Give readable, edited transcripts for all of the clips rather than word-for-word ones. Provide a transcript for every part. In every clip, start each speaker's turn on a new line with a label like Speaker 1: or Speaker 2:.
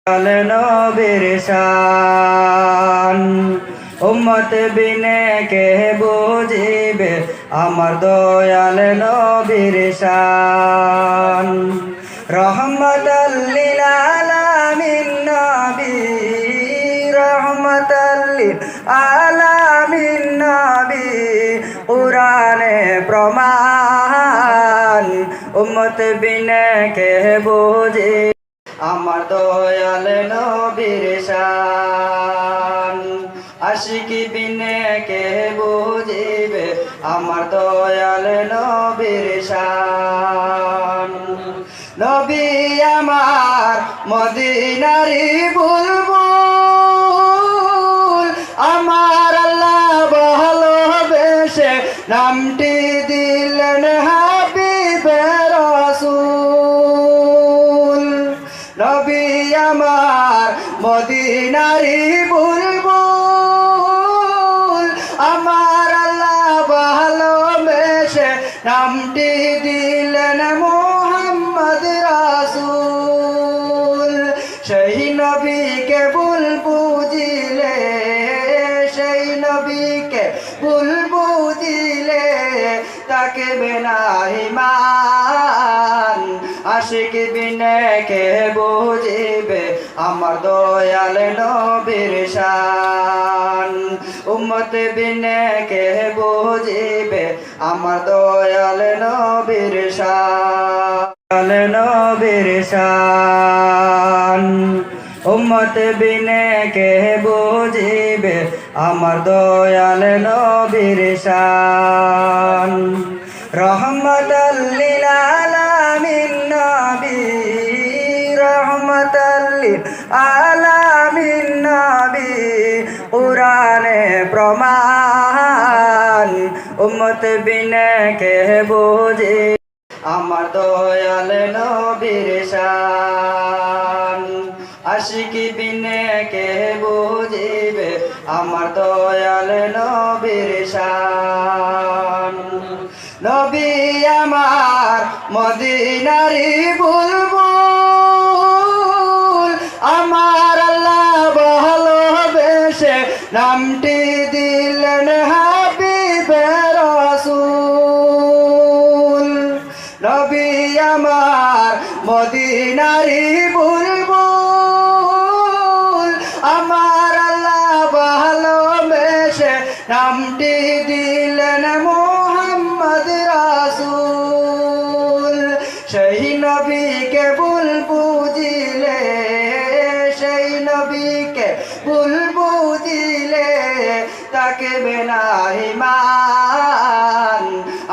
Speaker 1: নবীর শান উম্মত বিনে কে বুঝিবে আমার দয়াল নবীর শান রহমতাল লিল আলামিন নবী রহমতাল লিল আলামিন নবী কুরআনে প্রমাণ উম্মত বিনে কে বুঝিবে আমার দয়াল নবীর শান আশিকি বিনে কে বুঝিবে আমার দয়াল নবীর শান নবী আমার মদিনারি বুলবুল আমার আল্লাহ ভালোবেসে নামটি দিলেন হাবিবে রাসূল নবী আমার মদিনারি বুলবুল আমার আল্লাহ ভালোবেসে নামটি দিলেন মুহাম্মদ রাসূল সেই নবীকে বুলবুদিলে সেই নবীকে বুলবুদিলে তাকে বিনা ঈমান আশিক বিনে কে বুঝিবে আমার দয়াল নবীর শান উম্মত বিনে কে বুঝিবে আমার দয়াল নবীর শান নবীর শান উম্মত বিনে কে বুঝিবে আমার দয়াল নবীর শান রহমতাল লিল আলামিন নবী রহমতাল লিল আলামিন নবী কুরআনে প্রমাণ উম্মত বিনে কে বুঝিবে আমার দয়াল নবীর শান আশিকি বিনে কে বুঝিবে আমার দয়াল নবীর শান নবী আমার মদিনারি বুলবুল আমার আল্লাহ ভালোবেসে নামটি দিলেন হাবিবে রাসূল নবী আমার মদিনারি বুলবুল আমার আল্লাহ ভালোবেসে নামটি দিলেন মুহাম্মদ রাসূল সেই নবীকে বুলবুদিলে সেই নবীকে বুলবুদিলে তাকে বিনা ঈমান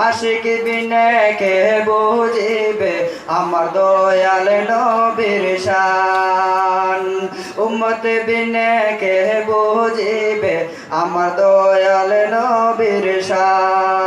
Speaker 1: আশিক বিনে কে বুঝিবে আমার দয়াল নবীর শান উম্মত বিনে কে বুঝিবে আমার দয়াল নবীর শান।